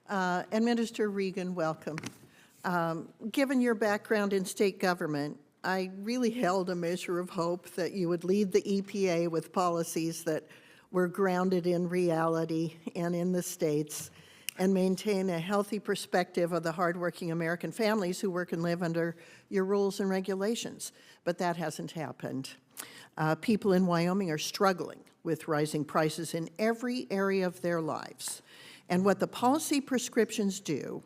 Chairman. Administrator Regan, welcome. Given your background in state government, I really held a measure of hope that you would lead the EPA with policies that were grounded in reality and in the states and maintain a healthy perspective of the hardworking American families who work and live under your rules and regulations. But that hasn't happened. People in Wyoming are struggling with rising prices in every area of their lives. And what the policy prescriptions do,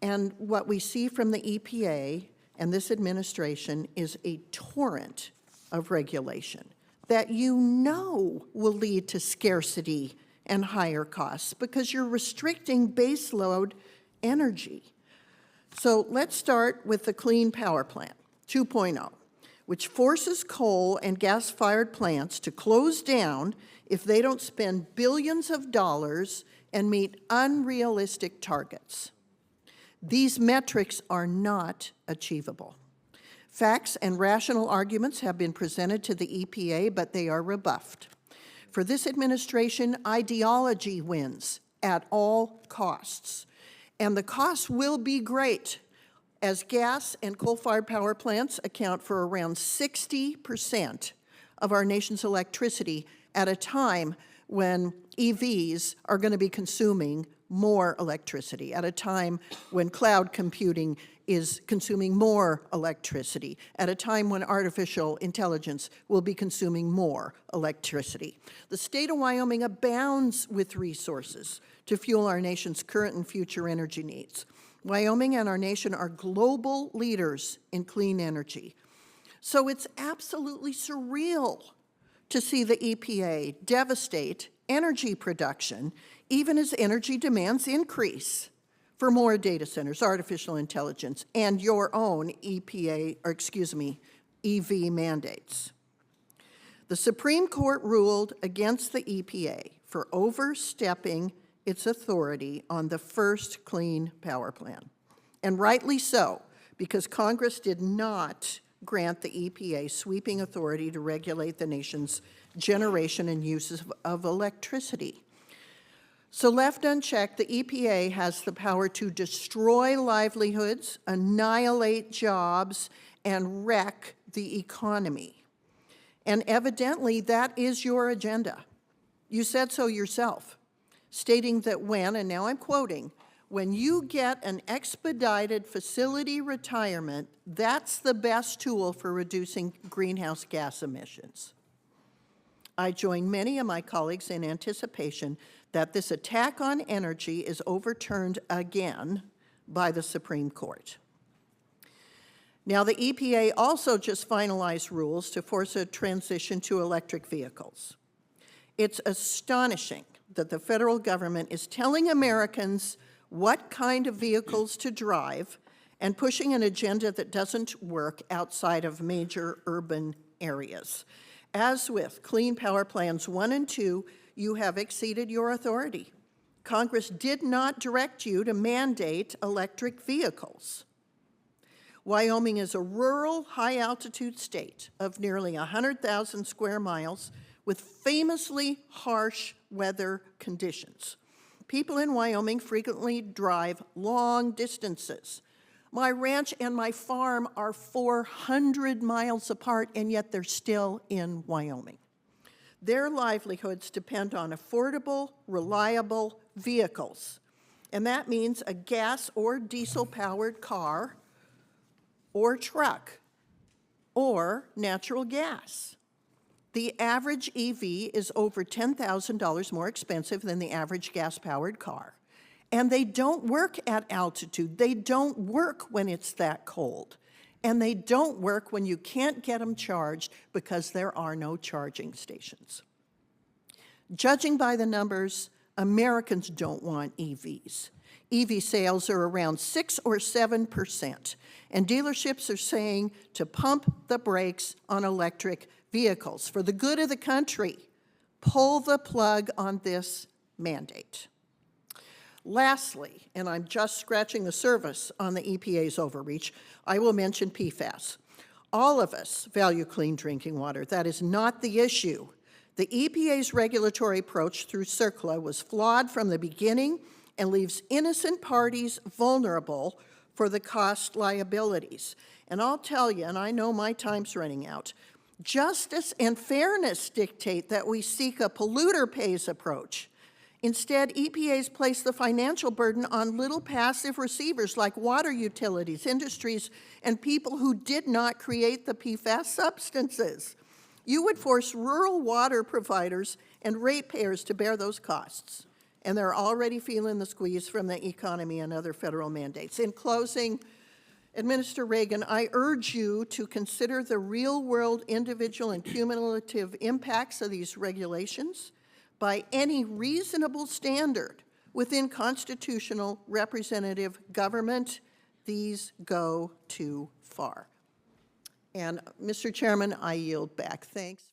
and what we see from the EPA and this administration, is a torrent of regulation that you know will lead to scarcity and higher costs because you're restricting baseload energy. So let's start with the Clean Power Plan 2.0, which forces coal and gas-fired plants to close down if they don't spend billions of dollars and meet unrealistic targets. These metrics are not achievable. Facts and rational arguments have been presented to the EPA, but they are rebuffed. For this administration, ideology wins at all costs. And the costs will be great, as gas and coal-fired power plants account for around 60% of our nation's electricity at a time when EVs are going to be consuming more electricity, at a time when cloud computing is consuming more electricity, at a time when artificial intelligence will be consuming more electricity. The state of Wyoming abounds with resources to fuel our nation's current and future energy needs. Wyoming and our nation are global leaders in clean energy. So it's absolutely surreal to see the EPA devastate energy production even as energy demands increase for more data centers, artificial intelligence, and your own EV mandates. The Supreme Court ruled against the EPA for overstepping its authority on the first Clean Power Plan, and rightly so, because Congress did not grant the EPA sweeping authority to regulate the nation's generation and uses of electricity. So left unchecked, the EPA has the power to destroy livelihoods, annihilate jobs, and wreck the economy. And evidently, that is your agenda. You said so yourself, stating that when, and now I'm quoting, when you get an expedited facility retirement, that's the best tool for reducing greenhouse gas emissions. I join many of my colleagues in anticipation that this attack on energy is overturned again by the Supreme Court. Now, the EPA also just finalized rules to force a transition to electric vehicles. It's astonishing that the federal government is telling Americans what kind of vehicles to drive and pushing an agenda that doesn't work outside of major urban areas. As with Clean Power Plans 1 and 2, you have exceeded your authority. Congress did not direct you to mandate electric vehicles. Wyoming is a rural, high-altitude state of nearly 100,000 square miles with famously harsh weather conditions. People in Wyoming frequently drive long distances. My ranch and my farm are 400 miles apart, and yet they're still in Wyoming. Their livelihoods depend on affordable, reliable vehicles. And that means a gas or diesel-powered car or truck or natural gas. The average EV is over $10,000 more expensive than the average gas-powered car. And they don't work at altitude. They don't work when it's that cold. And they don't work when you can't get them charged because there are no charging stations. Judging by the numbers, Americans don't want EVs. EV sales are around 6 or 7%, and dealerships are saying to pump the brakes on electric vehicles. For the good of the country, pull the plug on this mandate. Lastly, and I'm just scratching the surface on the EPA's overreach, I will mention PFAS. All of us value clean drinking water. That is not the issue. The EPA's regulatory approach through CERCLA was flawed from the beginning and leaves innocent parties vulnerable for the cost liabilities. And I'll tell you, and I know my time's running out, justice and fairness dictate that we seek a polluter pays approach. Instead, EPA's place the financial burden on little passive receivers like water utilities, industries, and people who did not create the PFAS substances. You would force rural water providers and ratepayers to bear those costs, and they're already feeling the squeeze from the economy and other federal mandates. In closing, Administrator Regan, I urge you to consider the real-world individual and cumulative impacts of these regulations. By any reasonable standard within constitutional representative government, these go too far. And Mr. Chairman, I yield back. Thanks.